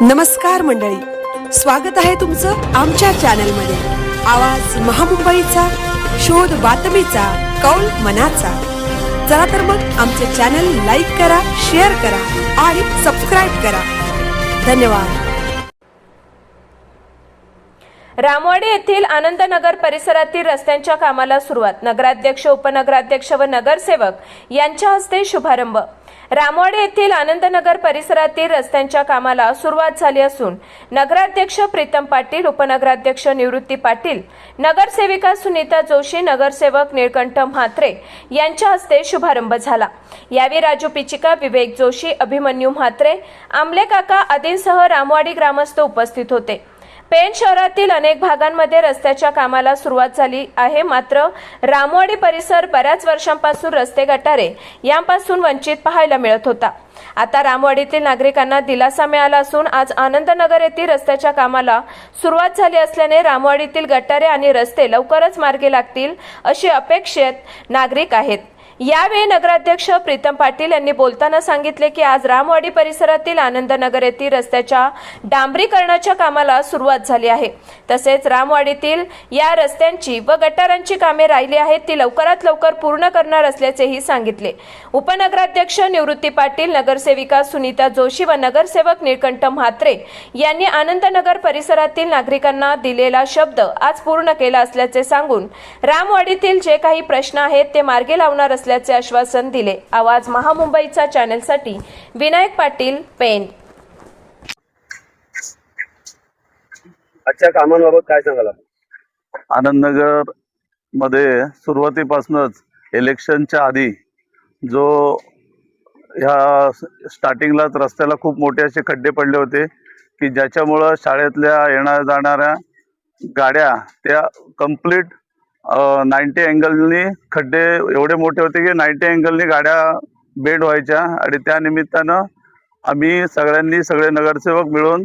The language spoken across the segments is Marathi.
नमस्कार मंडळी, स्वागत आहे तुमचं आमच्या चॅनलमध्ये। आवाज महामुंबईचा, शोध बातमीचा, कौल मनाचा। चला तर मग आमचे चॅनल लाईक करा, शेअर करा आणि सबस्क्राइब करा। धन्यवाद। रामवाडी येथील आनंदनगर परिसरातील रस्त्यांच्या कामाला सुरुवात। नगराध्यक्ष, उपनगराध्यक्ष व नगरसेवक यांच्या हस्ते शुभारंभ। रामवाडी येथील आनंदनगर परिसरातील रस्त्यांच्या कामाला सुरुवात झाली असून नगराध्यक्ष प्रीतम पाटील, उपनगराध्यक्ष निवृत्ती पाटील, नगरसेविका सुनीता जोशी, नगरसेवक निळकंठ म्हात्रे यांच्या हस्ते शुभारंभ झाला। यावेळी राजू पिचिका, विवेक जोशी, अभिमन्यू म्हात्रे, आमले काका आदींसह रामवाडी ग्रामस्थ उपस्थित होते। पेण शहरातील अनेक भागांमध्ये रस्त्याच्या कामाला सुरुवात झाली आहे, मात्र रामवाडी परिसर बऱ्याच वर्षांपासून रस्ते गटारे यांपासून वंचित पाहायला मिळत होता। आता रामवाडीतील नागरिकांना दिलासा मिळाला असून आज आनंदनगर येथील रस्त्याच्या कामाला सुरुवात झाली असल्याने रामवाडीतील गटारे आणि रस्ते लवकरच मार्गी लागतील अशी अपेक्षित नागरिक आहेत। यावेळी नगराध्यक्ष प्रीतम पाटील यांनी बोलताना सांगितले की आज रामवाडी परिसरातील आनंदनगर येथील रस्त्याच्या डांबरीकरणाच्या कामाला सुरुवात झाली आहे। तसेच रामवाडीतील या रस्त्यांची व गटारांची कामे राहिली आहेत ती लवकरात लवकर पूर्ण करणार असल्याचेही सांगितले। उपनगराध्यक्ष निवृत्ती पाटील, नगरसेविका सुनीता जोशी व नगरसेवक निळकंठ म्हात्रे यांनी आनंदनगर परिसरातील नागरिकांना दिलेला शब्द आज पूर्ण केला असल्याचे सांगून रामवाडीतील जे काही प्रश्न आहेत ते मार्गी लावणार असल्याचे आश्वासन दिले। आवाज महामुंबईचा चॅनलसाठी विनायक पाटील, पेण। आजच्या कामांबाबत काय सांगाल? आनंदनगर मध्ये सुरुवातीपासूनच इलेक्शनच्या आधी जो ह्या स्टार्टिंगलाच रस्त्याला खूप मोठे असे खड्डे पडले होते की ज्याच्यामुळं शाळेतल्या येणाऱ्या जाणाऱ्या गाड्या त्या कंप्लीट 90 अँगलनी खड्डे एवढे मोठे होते की 90 अँगलनी गाड्या बेंड व्हायच्या आणि त्या निमित्तानं आम्ही सगळे नगरसेवक मिळून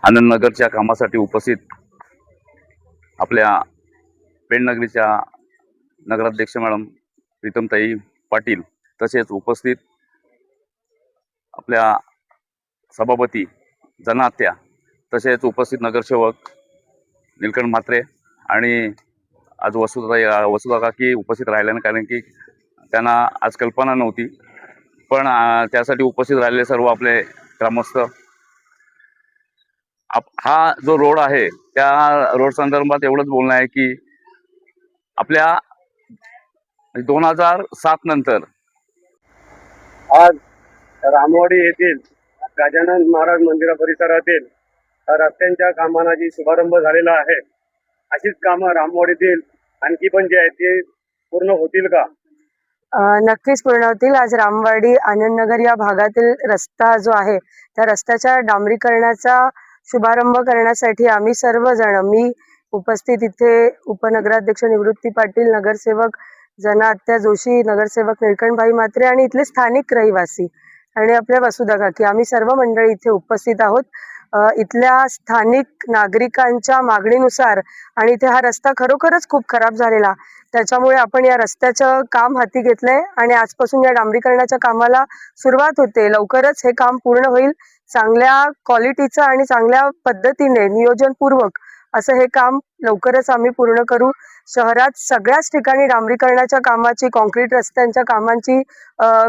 आनंदनगरच्या कामासाठी उपस्थित आपल्या पेण नगरीच्या नगराध्यक्ष मॅडम प्रीतमताई पाटील, तसेच उपस्थित आपल्या सभापती जनात्या, तसेच उपस्थित नगरसेवक निळकंठ म्हात्रे आणि आज वसुधा काकी उपस्थित राहिल्याने, कारण की त्यांना आज कल्पना नव्हती, पण त्यासाठी उपस्थित राहिलेले सर्व आपले ग्रामस्थ। हा जो रोड आहे त्या रोड संदर्भात एवढंच बोलणं आहे की आपल्या 2007 नंतर आज रामवाडी येथील गजानन महाराज मंदिरा परिसरातील रस्त्यांच्या कामांना जी शुभारंभ झालेला आहे, अशीच कामं रामवाडीतील आणखी पण जे आहेत ते पूर्ण होतील का? नक्कीच पूर्ण होतील। आज रामवाडी आनंदनगर या भागातील रस्ता जो आहे त्या रस्त्याच्या डांबरीकरणाचा शुभारंभ करण्यासाठी आम्ही सर्वजण, मी उपस्थित इथे उपनगराध्यक्ष निवृत्ती पाटील, नगरसेवक जनात्या जोशी, नगरसेवक निळकंठभाई म्हात्रे आणि इथले स्थानिक रहिवासी आणि आपल्या वसुधा काकी, आम्ही सर्व मंडळी इथे उपस्थित आहोत। इथल्या स्थानिक नागरिकांच्या मागणीनुसार आणि इथे हा रस्ता खरोखरच खूप खराब झालेला, त्याच्यामुळे आपण या रस्त्याचं काम हाती घेतलंय आणि आजपासून या डांबरीकरणाच्या कामाला सुरुवात होते। लवकरच हे काम पूर्ण होईल। चांगल्या क्वालिटीचं आणि चांगल्या पद्धतीने नियोजनपूर्वक असं हे काम लवकरच आम्ही पूर्ण करू। शहरात सगळ्याच ठिकाणी डांबरीकरणाच्या कामाची, कॉन्क्रीट रस्त्यांच्या कामांची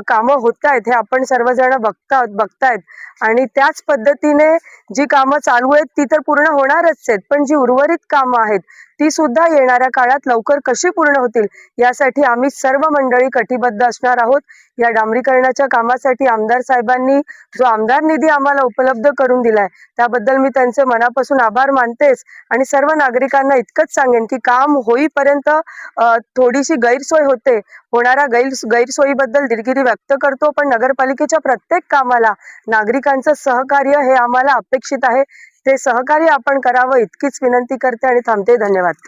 कामं होत आहेत, हे आपण सर्वजण बघतायत आणि त्याच पद्धतीने जी कामं चालू आहेत ती तर पूर्ण होणारच आहेत, पण जी उर्वरित कामं आहेत ती सुद्धा येणाऱ्या काळात लवकर कशी पूर्ण होतील यासाठी आम्ही सर्व मंडळी कटिबद्ध असणार आहोत। या डांबरीकरणाच्या कामासाठी आमदार साहेबांनी जो आमदार निधी आम्हाला उपलब्ध करून दिलाय त्याबद्दल मी त्यांचे मनापासून आभार मानतेच आणि सर्व नागरिकांना इतकंच सांगेन की काम होईपर्यंत थोडीशी गैरसोय होते, होणाऱ्या गैरसोयीबद्दल दिलगिरी व्यक्त करतो, पण नगरपालिकेच्या प्रत्येक कामाला नागरिकांचं सहकार्य हे आम्हाला अपेक्षित आहे। ते सहकार्य आपण करावं इतकीच विनंती करते आणि थांबते। धन्यवाद।